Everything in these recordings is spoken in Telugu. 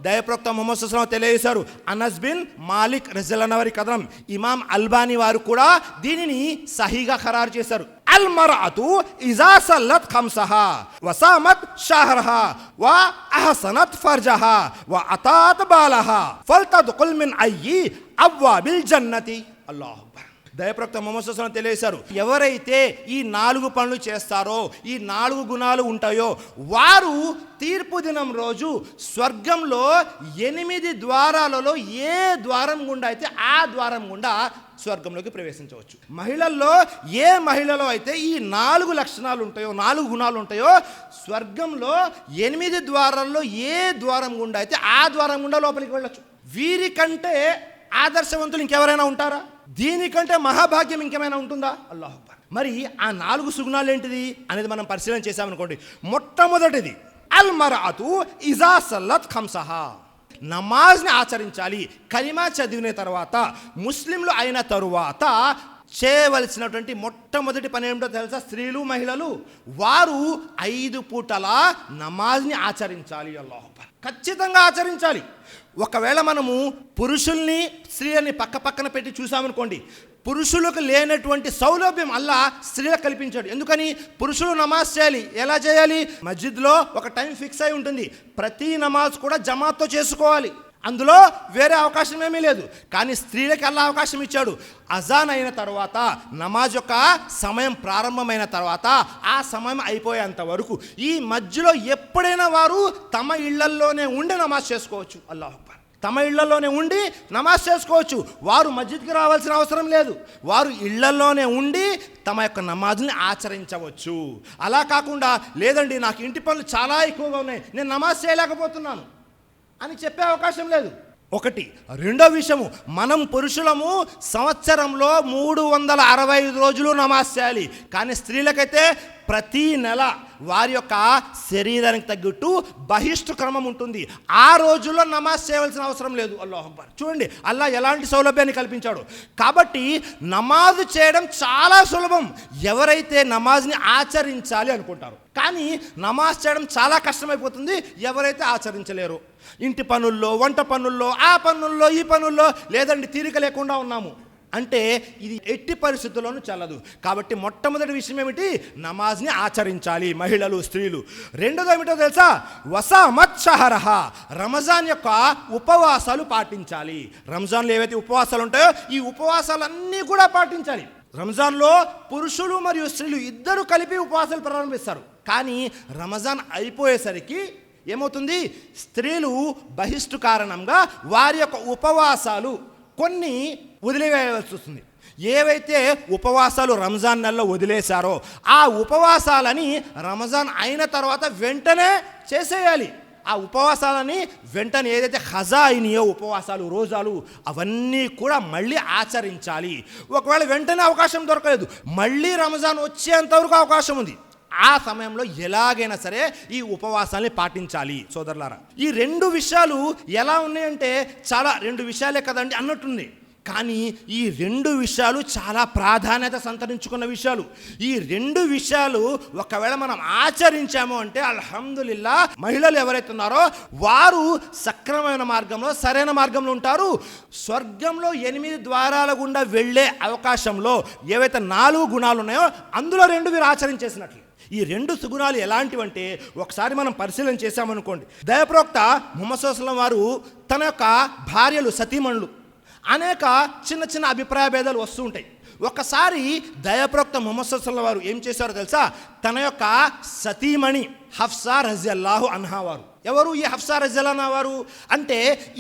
దైవప్రవక్త ముహమ్మద్ సల్లల్లాహు అలైహి వసల్లం తెలియజేశారు. అనస్ బిన్ మాలిక్ రజియల్లాహు వారి కథనం. ఇమాం అల్బానీ వారు కూడా దీనిని సహీగా ఖరారు చేశారు. అల్ మర్అతు ఇజా సల్లత్ ఖమ్సహా వసామత్ షహరహా వ అహసనత్ ఫర్జహా వ అతాత్ బాలహా ఫల్తద్ఖుల్ మిన్ అయ్యి అబ్వాబిల్ జన్నతి. అల్లాహు అక్బర్. దైవప్రవక్త ముహమ్మద్ సల్లల్లాహు అలైహి వసల్లం తెలియజేశారు, ఎవరైతే ఈ 4 పనులు చేస్తారో, ఈ 4 గుణాలు ఉంటాయో, వారు తీర్పు దినం రోజు స్వర్గంలో 8 ద్వారాలలో ఏ ద్వారం గుండా అయితే ఆ ద్వారం గుండా స్వర్గంలోకి ప్రవేశించవచ్చు. మహిళల్లో ఏ మహిళలో అయితే ఈ 4 లక్షణాలు ఉంటాయో, 4 గుణాలు ఉంటాయో, స్వర్గంలో 8 ద్వారాల్లో ఏ ద్వారం గుండా అయితే ఆ ద్వారం గుండా లోపలికి వెళ్ళొచ్చు. వీరికంటే ఆదర్శవంతులు ఇంకెవరైనా ఉంటారా? దీనికంటే మహాభాగ్యం ఇంకేమైనా ఉంటుందా? అల్లాహు అక్బర్. మరి ఆ 4 సుగుణాలు ఏంటిది అనేది మనం పరిశీలన చేశామనుకోండి. మొట్టమొదటిది అల్ మర్అతు ఇజా సల్లత్ ఖమ్సహా, నమాజ్ని ఆచరించాలి. కలిమా చదివిన తర్వాత, ముస్లింలు అయిన తరువాత చేయవలసినటువంటి మొట్టమొదటి పని ఏమిటో తెలుసా? స్త్రీలు మహిళలు వారు 5 పూటల నమాజ్ని ఆచరించాలి. అల్లాహు అక్బర్. ఖచ్చితంగా ఆచరించాలి. ఒకవేళ మనము పురుషుల్ని స్త్రీలని పక్క పక్కన పెట్టి చూసామనుకోండి, పురుషులకు లేనటువంటి సౌలభ్యం అల్లా స్త్రీలకు కల్పించాడు. ఎందుకని? పురుషులు నమాజ్ చేయాలి. ఎలా చేయాలి? మస్జిద్లో ఒక టైం ఫిక్స్ అయి ఉంటుంది. ప్రతి నమాజ్ కూడా జమాత్తో చేసుకోవాలి. అందులో వేరే అవకాశం ఏమీ లేదు. కానీ స్త్రీలకి అల్లా అవకాశం ఇచ్చాడు. అజాన్ అయిన తర్వాత, నమాజ్ యొక్క సమయం ప్రారంభమైన తర్వాత, ఆ సమయం అయిపోయేంత వరకు ఈ మధ్యలో ఎప్పుడైనా వారు తమ ఇళ్లల్లోనే ఉండి నమాజ్ చేసుకోవచ్చు. అల్లాహు అక్బర్. తమ ఇళ్లలోనే ఉండి నమాజ్ చేసుకోవచ్చు. వారు మస్జిద్కి రావాల్సిన అవసరం లేదు. వారు ఇళ్లలోనే ఉండి తమ యొక్క నమాజ్ని ఆచరించవచ్చు. అలా కాకుండా, లేదండి నాకు ఇంటి పనులు చాలా ఎక్కువగా ఉన్నాయి, నేను నమాజ్ చేయలేకపోతున్నాను అని చెప్పే అవకాశం లేదు. ఒకటి. రెండో విషయము, మనం పురుషులము సంవత్సరంలో 365 రోజులు నమాజ్ చేయాలి. కానీ స్త్రీలకైతే ప్రతి నెల వారి యొక్క శరీరానికి తగ్గట్టు బహిష్టు క్రమం ఉంటుంది. ఆ రోజుల్లో నమాజ్ చేయవలసిన అవసరం లేదు. అల్లాహు అక్బర్. చూడండి అల్లా ఎలాంటి సౌలభ్యాన్ని కల్పించాడు. కాబట్టి నమాజ్ చేయడం చాలా సులభం ఎవరైతే నమాజ్ని ఆచరించాలి అనుకుంటారు. కానీ నమాజ్ చేయడం చాలా కష్టమైపోతుంది ఎవరైతే ఆచరించలేరు. ఇంటి పనుల్లో, వంట పనుల్లో, ఆ పనుల్లో, ఈ పనుల్లో లేదండి తీరిక లేకుండా ఉన్నాము అంటే ఇది ఎట్టి పరిస్థితుల్లోనూ చల్లదు. కాబట్టి మొట్టమొదటి విషయం ఏమిటి? నమాజ్ని ఆచరించాలి మహిళలు, స్త్రీలు. రెండోది ఏమిటో తెలుసా? వసామత్ షహరహా, రంజాన్ యొక్క ఉపవాసాలు పాటించాలి. రంజాన్లో ఏవైతే ఉపవాసాలు ఉంటాయో ఈ ఉపవాసాలన్నీ కూడా పాటించాలి. రంజాన్లో పురుషులు మరియు స్త్రీలు ఇద్దరు కలిపి ఉపవాసాలు ప్రారంభిస్తారు. కానీ రంజాన్ అయిపోయేసరికి ఏమవుతుంది? స్త్రీలు బహిష్టు కారణంగా వారి యొక్క ఉపవాసాలు కొన్ని వదిలివేయవలసి వస్తుంది. ఏవైతే ఉపవాసాలు రంజాన్ నెలలో వదిలేశారో ఆ ఉపవాసాలని రంజాన్ అయిన తర్వాత వెంటనే చేసేయాలి. ఆ ఉపవాసాలని వెంటనే ఏదైతే ఖజా అయినాయో ఉపవాసాలు, రోజాలు, అవన్నీ కూడా మళ్ళీ ఆచరించాలి. ఒకవేళ వెంటనే అవకాశం దొరకలేదు, మళ్ళీ రంజాన్ వచ్చేంతవరకు అవకాశం ఉంది. ఆ సమయంలో ఎలాగైనా సరే ఈ ఉపవాసాన్ని పాటించాలి. సోదరులారా, ఈ 2 విషయాలు ఎలా ఉన్నాయంటే చాలా 2 విషయాలే కదండి అన్నట్టుంది. కానీ ఈ 2 విషయాలు చాలా ప్రాధాన్యత సంతరించుకున్న విషయాలు. ఈ 2 విషయాలు ఒకవేళ మనం ఆచరించాము అంటే అల్హమ్దులిల్లా, మహిళలు ఎవరైతే ఉన్నారో వారు సక్రమమైన మార్గంలో, సరైన మార్గంలో ఉంటారు. స్వర్గంలో 8 ద్వారాల గుండా వెళ్ళే అవకాశంలో ఏవైతే 4 గుణాలు ఉన్నాయో అందులో 2 వీరు ఆచరించేసినట్లు. ఈ 2 సుగుణాలు ఎలాంటివంటే ఒకసారి మనం పరిశీలన చేశామనుకోండి. దైవప్రవక్త ముహమ్మద్ సల్లల్లాహు అలైహి వసల్లం వారు తన యొక్క భార్యలు, సతీమణులు అనేక చిన్న చిన్న అభిప్రాయ భేదాలు వస్తూ ఉంటాయి. ఒకసారి దైవప్రవక్త ముహమ్మద్ సల్లల్లాహు అలైహి వసల్లం వారు ఏం చేశారో తెలుసా? తన యొక్క సతీమణి హఫ్సా రజియల్లాహు అన్హా వారు. ఎవరు ఈ హఫ్సా రజియల్లాహు అన్హా వారు అంటే?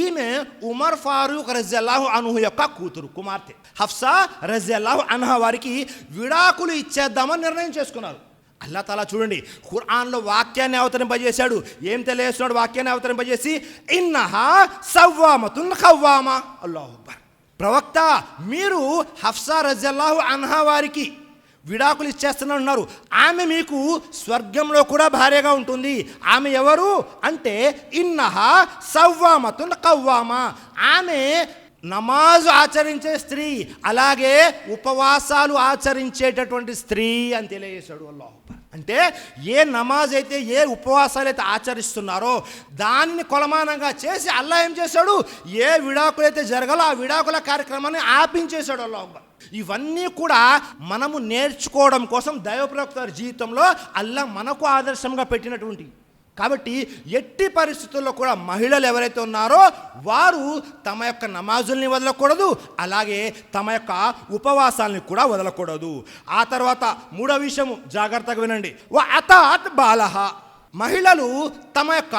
ఈమె ఉమర్ ఫారూక్ రజియల్లాహు అన్హు యొక్క కూతురు, కుమార్తె. హఫ్సా రజియల్లాహు అన్హా వారికి విడాకులు ఇచ్చేద్దామని నిర్ణయం చేసుకున్నారు. అల్లా తాలా చూడండి ఖురాన్లో వాక్యాన్ని అవతరింపజేశాడు. ఏం తెలియజేస్తున్నాడు? వాక్యాన్ని అవతరింపజేసి ఇన్నహా సవ్వామతున్ ఖవ్వామా. అల్లాహు అక్బర్. ప్రవక్త, మీరు హఫ్సా రజియల్లాహు అన్హా వారికి విడాకులు ఇచ్చేస్తున్నారు. ఆమె మీకు స్వర్గంలో కూడా భార్యగా ఉంటుంది. ఆమె ఎవరు అంటే ఇన్నహా సవ్వామతున్ ఖవ్వామా, ఆమె నమాజు ఆచరించే స్త్రీ, అలాగే ఉపవాసాలు ఆచరించేటటువంటి స్త్రీ అని తెలియజేశాడు. అల్లాహు అక్బర్. అంటే ఏ నమాజ్ అయితే, ఏ ఉపవాసాలు అయితే ఆచరిస్తున్నారో దానిని కొలమానంగా చేసి అల్లా ఏం చేశాడు, ఏ విడాకులు అయితే జరగాలో ఆ విడాకుల కార్యక్రమాన్ని ఆపించేశాడు అల్లాహ్. ఇవన్నీ కూడా మనము నేర్చుకోవడం కోసం దైవ ప్రవక్త జీవితంలో అల్లా మనకు ఆదర్శంగా పెట్టినటువంటి. కాబట్టి ఎట్టి పరిస్థితుల్లో కూడా మహిళలు ఎవరైతే ఉన్నారో వారు తమ యొక్క నమాజుల్ని వదలకూడదు, అలాగే తమ యొక్క ఉపవాసాలని కూడా వదలకూడదు. ఆ తర్వాత మూడో విషయము జాగ్రత్తగా వినండి, అతాత్ బాలహ, మహిళలు తమ యొక్క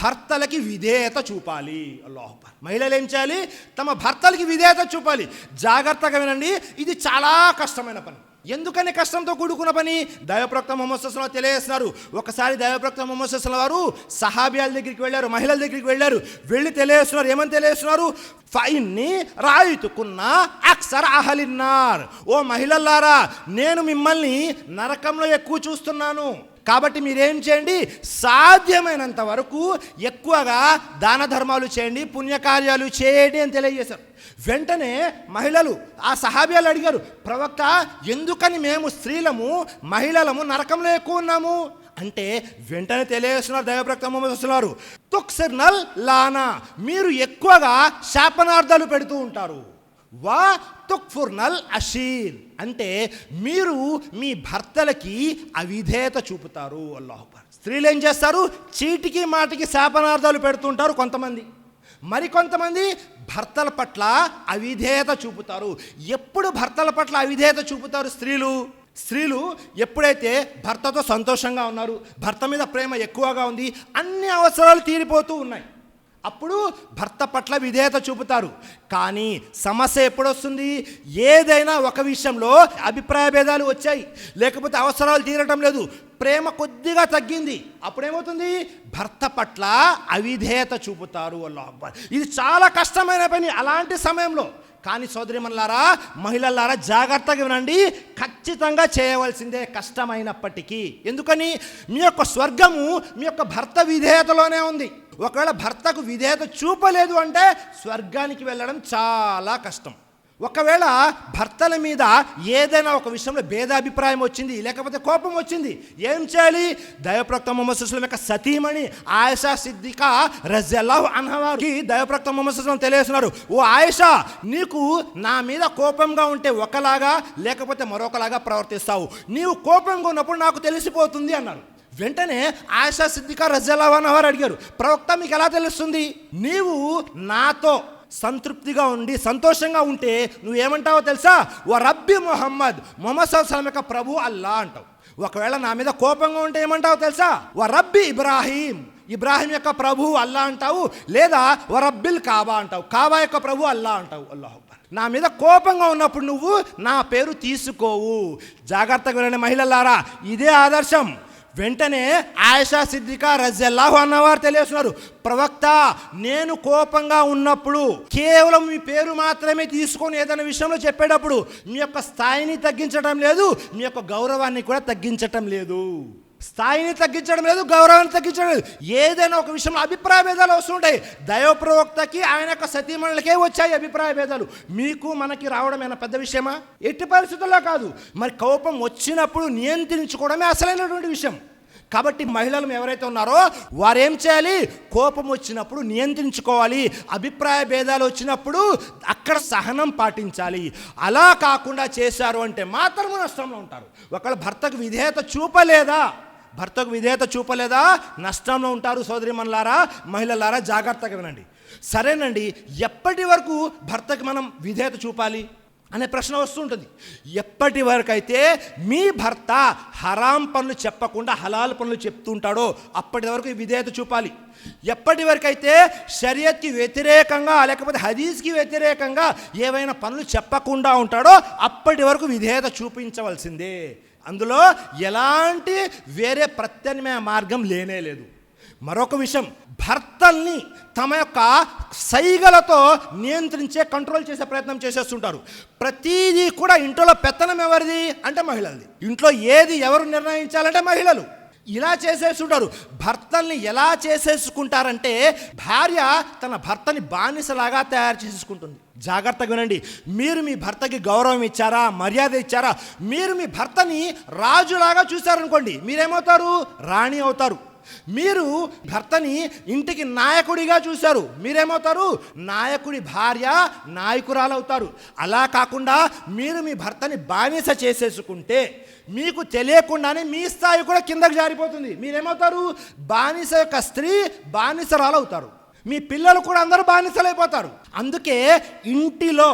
భర్తలకి విధేయత చూపాలి. అల్లాహ్ అక్బర్. మహిళలు ఏం చేయాలి, తమ భర్తలకి విధేయత చూపాలి. జాగ్రత్తగా వినండి, ఇది చాలా కష్టమైన పని. ఎందుకని కష్టంతో కూడుకున్న పని? దైవప్రవక్త ముహమ్మద్ సల్లల్లాహు అలైహి వసల్లం తెలియజేస్తున్నారు. ఒకసారి దైవప్రవక్త ముహమ్మద్ సల్లల్లాహు అలైహి వసల్లం వారు సహాబియాల దగ్గరికి వెళ్ళారు, మహిళల దగ్గరికి వెళ్ళారు. వెళ్ళి తెలియజేస్తున్నారు. ఏమని తెలియజేస్తున్నారు? ఫైన్ని రాయితుకున్న అక్సర్ అహలిన్నార్, ఓ మహిళలారా, నేను మిమ్మల్ని నరకంలో ఎక్కువ చూస్తున్నాను. కాబట్టి మీరేం చేయండి, సాధ్యమైనంత వరకు ఎక్కువగా దాన ధర్మాలు చేయండి, పుణ్యకార్యాలు చేయండి అని తెలియజేశారు. వెంటనే మహిళలు ఆ సహాబియాలు అడిగారు, ప్రవక్త, ఎందుకని మేము స్త్రీలము మహిళలము నరకంలో ఎక్కువ ఉన్నాము అంటే వెంటనే తెలియజేస్తున్నారు దైవప్రవక్త ముహమ్మద్ సల్లల్లాహు అలైహి వసల్లం, తుక్సిర్నల్ లానా, మీరు ఎక్కువగా శాపనార్థాలు పెడుతూ ఉంటారు. వా తుక్ఫుర్నల్ అషీర్, అంటే మీరు మీ భర్తలకి అవిధేయత చూపుతారు. అల్లాహ్ అక్బర్. స్త్రీలు ఏం చేస్తారు, చీటికి మాటికి శాపనార్థాలు పెడుతుంటారు కొంతమంది. మరికొంతమంది భర్తల పట్ల అవిధేయత చూపుతారు. ఎప్పుడు భర్తల పట్ల అవిధేయత చూపుతారు స్త్రీలు ఎప్పుడైతే భర్తతో సంతోషంగా ఉన్నారు, భర్త మీద ప్రేమ ఎక్కువగా ఉంది, అన్ని అవసరాలు తీరిపోతూ ఉన్నాయి, అప్పుడు భర్త పట్ల విధేయత చూపుతారు. కానీ సమస్య ఎప్పుడొస్తుంది, ఏదైనా ఒక విషయంలో అభిప్రాయ భేదాలు వచ్చాయి, లేకపోతే అవసరాలు తీరటం లేదు, ప్రేమ కొద్దిగా తగ్గింది, అప్పుడేమవుతుంది, భర్త పట్ల అవిధేయత చూపుతారు. అల్లాహ్ అక్బర్. ఇది చాలా కష్టమైన పని అలాంటి సమయంలో. కానీ సోదరిమణులారా, మహిళలారా, జాగ్రత్తగా వినండి, ఖచ్చితంగా చేయవలసిందే కష్టమైనప్పటికీ. ఎందుకని, మీ యొక్క స్వర్గము మీ యొక్క భర్త విధేయతలోనే ఉంది. ఒకవేళ భర్తకు విధేయత చూపలేదు అంటే స్వర్గానికి వెళ్ళడం చాలా కష్టం. ఒకవేళ భర్తల మీద ఏదైనా ఒక విషయంలో భేదాభిప్రాయం వచ్చింది, లేకపోతే కోపం వచ్చింది, ఏం చేయాలి? దైవప్రవక్త ముహమ్మద్ సల్లల్లాహు అలైహి వసల్లం యొక్క సతీమణి ఆయిషా సిద్దికా రజియల్లాహు అన్హా వారికి దైవప్రవక్త ముహమ్మద్ సల్లల్లాహు అలైహి వసల్లం తెలియజేస్తున్నారు, ఓ ఆయిషా, నీకు నా మీద కోపంగా ఉంటే ఒకలాగా లేకపోతే మరొకలాగా ప్రవర్తిస్తావు, నీవు కోపంగా ఉన్నప్పుడు నాకు తెలిసిపోతుంది అన్నారు. వెంటనే ఆయిషా సిద్దికా రజియల్లాహు అన్హా వారు అడిగారు, ప్రవక్త, మీకు ఎలా తెలుస్తుంది? నీవు నాతో సంతృప్తిగా ఉండి సంతోషంగా ఉంటే నువ్వేమంటావో తెలుసా? ఓ రబ్బి ముహమ్మద్ సల్లల్లాహు అలైహి వసల్లం యొక్క ప్రభు అల్లా అంటావు. ఒకవేళ నా మీద కోపంగా ఉంటే ఏమంటావో తెలుసా? ఓ రబ్బి ఇబ్రాహీం యొక్క ప్రభు అల్లా అంటావు, లేదా ఓ రబ్బిల్ కాబా అంటావు, కాబా యొక్క ప్రభు అల్లా అంటావు. అల్లాహ్ అక్బర్. నా మీద కోపంగా ఉన్నప్పుడు నువ్వు నా పేరు తీసుకోవు. జాగ్రత్తగా వినండి మహిళలారా, ఇదే ఆదర్శం. వెంటనే ఆయిషా సిద్దికా రజియల్లాహు అన్హా వారు తెలియజేస్తున్నారు, ప్రవక్త, నేను కోపంగా ఉన్నప్పుడు కేవలం మీ పేరు మాత్రమే తీసుకొని ఏదైనా విషయంలో చెప్పేటప్పుడు మీ యొక్క స్థాయిని తగ్గించడం లేదు, మీ యొక్క గౌరవాన్ని కూడా తగ్గించటం లేదు. స్థాయిని తగ్గించడం లేదు, గౌరవాన్ని తగ్గించడం లేదు. ఏదైనా ఒక విషయంలో అభిప్రాయ భేదాలు వస్తుంటాయి. దైవ ప్రవక్తకి ఆయన యొక్క సతీమణులకే వచ్చాయి అభిప్రాయ భేదాలు, మీకు మనకి రావడం ఏమైనా పెద్ద విషయమా? ఎట్టి పరిస్థితుల్లో కాదు. మరి కోపం వచ్చినప్పుడు నియంత్రించుకోవడమే అసలైనటువంటి విషయం. కాబట్టి మహిళలు ఎవరైతే ఉన్నారో వారు ఏం చేయాలి? కోపం వచ్చినప్పుడు నియంత్రించుకోవాలి, అభిప్రాయ భేదాలు వచ్చినప్పుడు అక్కడ సహనం పాటించాలి. అలా కాకుండా చేశారు అంటే మాత్రము నష్టంలో ఉంటారు. ఒకవేళ భర్తకు విధేయత చూపలేదా నష్టంలో ఉంటారు. సోదరిమణులారా, మహిళలారా, జాగ్రత్తగా వినండి. సరేనండి, ఎప్పటి వరకు భర్తకి మనం విధేయత చూపాలి అనే ప్రశ్న వస్తుంటుంది. ఎప్పటి వరకు అయితే మీ భర్త హరాం పనులు చెప్పకుండా హలాల్ పనులు చెప్తుంటాడో అప్పటి వరకు విధేయత చూపాలి. ఎప్పటి వరకు అయితే షరియత్కి వ్యతిరేకంగా లేకపోతే హదీస్కి వ్యతిరేకంగా ఏవైనా పనులు చెప్పకుండా ఉంటాడో అప్పటి వరకు విధేయత చూపించవలసిందే. అందులో ఎలాంటి వేరే ప్రత్యామ్నాయ మార్గం లేనే లేదు. మరొక విషయం, భర్తల్ని తమ యొక్క సైగలతో నియంత్రించే, కంట్రోల్ చేసే ప్రయత్నం చేసేస్తుంటారు. ప్రతిదీ కూడా ఇంట్లో పెత్తనం ఎవరిది అంటే మహిళలది. ఇంట్లో ఏది ఎవరు నిర్ణయించాలంటే మహిళలు. ఇలా చేసేసుంటారు. భర్తల్ని ఎలా చేసేసుకుంటారంటే భార్య తన భర్తని బానిసలాగా తయారు చేసుకుంటుంది. జాగ్రత్తగా వినండి. మీరు మీ భర్తకి గౌరవం ఇచ్చారా, మర్యాద ఇచ్చారా, మీరు మీ భర్తని రాజులాగా చూశారనుకోండి, మీరేమవుతారు? రాణి అవుతారు. మీరు భర్తని ఇంటికి నాయకుడిగా చూశారు, మీరేమవుతారు? నాయకుడి భార్య నాయకురాలవుతారు. అలా కాకుండా మీరు మీ భర్తని బానిస చేసేసుకుంటే మీకు తెలియకుండానే మీ స్థాయి కూడా కిందకి జారిపోతుంది. మీరేమవుతారు? బానిస యొక్క స్త్రీ బానిసరాలవుతారు. మీ పిల్లలు కూడా అందరూ బానిసలైపోతారు. అందుకే ఇంటిలో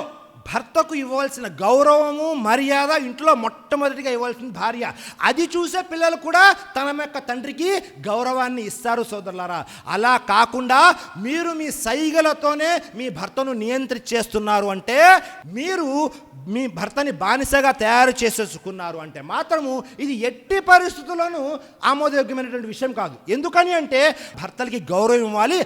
భర్తకు ఇవ్వాల్సిన గౌరవము, మర్యాద ఇంట్లో మొట్టమొదటిగా ఇవ్వాల్సిన భార్య. అది చూసే పిల్లలు కూడా తన యొక్క తండ్రికి గౌరవాన్ని ఇస్తారు సోదరులారా. అలా కాకుండా మీరు మీ సైగలతోనే మీ భర్తను నియంత్రించేస్తున్నారు అంటే, మీరు మీ భర్తని బానిసగా తయారు చేసేసుకున్నారు అంటే మాత్రము ఇది ఎట్టి పరిస్థితుల్లోనూ ఆమోదయోగ్యమైనటువంటి విషయం కాదు. ఎందుకని అంటే భర్తలకి గౌరవం ఇవ్వాలి.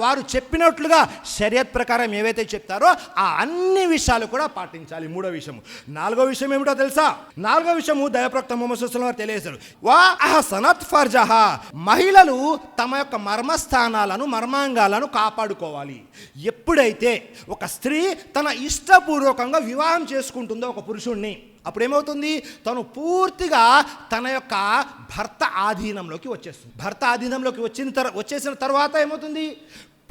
వారు చెప్పినట్లుగా షరియత్ ప్రకారం ఏవైతే చెప్తారో ఆ అన్ని విషయాలు కూడా పాటించాలి. మూడో విషయం. నాలుగో విషయం ఏమిటో తెలుసా? నాలుగో విషయము దైవప్రవక్త ముహమ్మద్ సల్లల్లాహు అలైహి వసల్లం తెలియజేశారు. వా అహ్సనత్ ఫర్జహా, మహిళలు తమ యొక్క మర్మస్థానాలను, మర్మాంగాలను కాపాడుకోవాలి. ఎప్పుడైతే ఒక స్త్రీ తన ఇష్టపూర్వకంగా వివాహం చేసుకుంటుందో ఒక పురుషుణ్ణి, అప్పుడేమవుతుంది? తను పూర్తిగా తన యొక్క భర్త ఆధీనంలోకి వచ్చేస్తుంది. భర్త ఆధీనంలోకి వచ్చేసిన తర్వాత ఏమవుతుంది?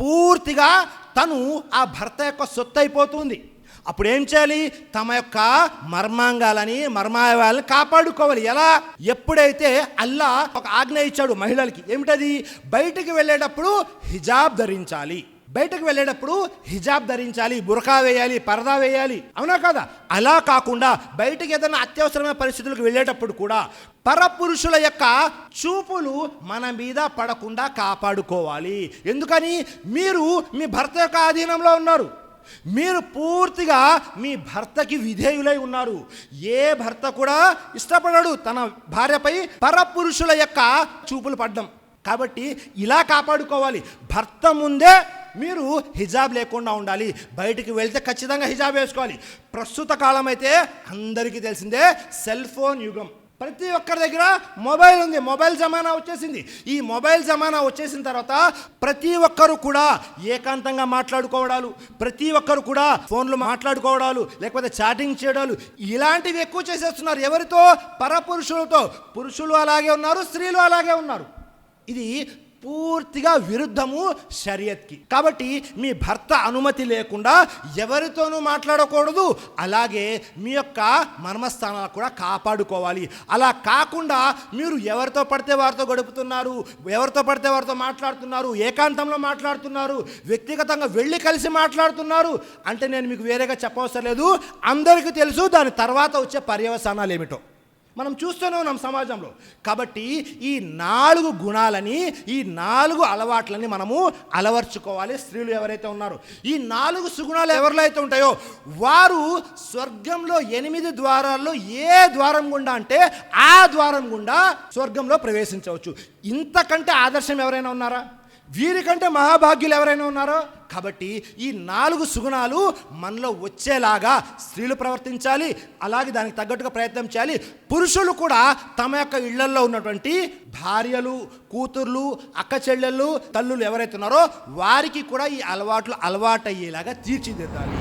పూర్తిగా తను ఆ భర్త యొక్క సొత్తు అయిపోతుంది. అప్పుడు ఏం చేయాలి? తమ యొక్క మర్మాంగాలని, మర్మాయవాలని కాపాడుకోవాలి. ఎలా? ఎప్పుడైతే అల్లా ఒక ఆజ్ఞ ఇచ్చాడు మహిళలకి, ఏమిటది? బయటికి వెళ్ళేటప్పుడు హిజాబ్ ధరించాలి, బయటకు వెళ్ళేటప్పుడు హిజాబ్ ధరించాలి, బురకా వేయాలి, పరదా వేయాలి, అవునా కదా? అలా కాకుండా బయటకు ఏదైనా అత్యవసరమైన పరిస్థితులకు వెళ్ళేటప్పుడు కూడా పరపురుషుల యొక్క చూపులు మన మీద పడకుండా కాపాడుకోవాలి. ఎందుకని? మీరు మీ భర్త యొక్క ఆధీనంలో ఉన్నారు. మీరు పూర్తిగా మీ భర్తకి విధేయులై ఉన్నారు. ఏ భర్త కూడా ఇష్టపడడు తన భార్యపై పరపురుషుల యొక్క చూపులు పడ్డం. కాబట్టి ఇలా కాపాడుకోవాలి. భర్త ముందే మీరు హిజాబ్ లేకుండా ఉండాలి. బయటికి వెళ్తే ఖచ్చితంగా హిజాబ్ వేసుకోవాలి. ప్రస్తుత కాలం అయితే అందరికీ తెలిసిందే, సెల్ ఫోన్ యుగం. ప్రతి ఒక్కరి దగ్గర మొబైల్ ఉంది. మొబైల్ జమానా వచ్చేసింది. ఈ మొబైల్ జమానా వచ్చేసిన తర్వాత ప్రతి ఒక్కరు కూడా ఏకాంతంగా మాట్లాడుకోవడాలు, ప్రతి ఒక్కరు కూడా ఫోన్లు మాట్లాడుకోవడాలు, లేకపోతే చాటింగ్ చేయడాలు, ఇలాంటివి ఎక్కువ చేసేస్తున్నారు. ఎవరితో? పరపురుషులతో. పురుషులు అలాగే ఉన్నారు, స్త్రీలు అలాగే ఉన్నారు. ఇది పూర్తిగా విరుద్ధము షరియత్కి. కాబట్టి మీ భర్త అనుమతి లేకుండా ఎవరితోనూ మాట్లాడకూడదు. అలాగే మీ యొక్క మర్మస్థానాలు కూడా కాపాడుకోవాలి. అలా కాకుండా మీరు ఎవరితో పడితే వారితో గడుపుతున్నారు, ఎవరితో పడితే వారితో మాట్లాడుతున్నారు, ఏకాంతంలో మాట్లాడుతున్నారు, వ్యక్తిగతంగా వెళ్ళి కలిసి మాట్లాడుతున్నారు అంటే నేను మీకు వేరేగా చెప్పవసరం లేదు, అందరికీ తెలుసు దాని తర్వాత వచ్చే పర్యవసానాలు ఏమిటో మనం చూస్తూనే ఉన్నాం సమాజంలో. కాబట్టి ఈ 4 గుణాలని, ఈ 4 అలవాట్లని మనము అలవర్చుకోవాలి. స్త్రీలు ఎవరైతే ఉన్నారో ఈ 4 సుగుణాలు ఎవరిలో అయితే ఉంటాయో వారు స్వర్గంలో 8 ద్వారాల్లో ఏ ద్వారం గుండా అంటే ఆ ద్వారం గుండా స్వర్గంలో ప్రవేశించవచ్చు. ఇంతకంటే ఆదర్శం ఎవరైనా ఉన్నారా? వీరికంటే మహాభాగ్యులు ఎవరైనా ఉన్నారో? కాబట్టి ఈ 4 సుగుణాలు మనలో వచ్చేలాగా స్త్రీలు ప్రవర్తించాలి. అలాగే దానికి తగ్గట్టుగా ప్రయత్నం చేయాలి. పురుషులు కూడా తమ యొక్క ఇళ్లల్లో ఉన్నటువంటి భార్యలు, కూతుర్లు, అక్క చెల్లెళ్ళు, తల్లులు ఎవరైతే ఉన్నారో వారికి కూడా ఈ అలవాట్లు అలవాటయ్యేలాగా తీర్చిదిద్దాలి.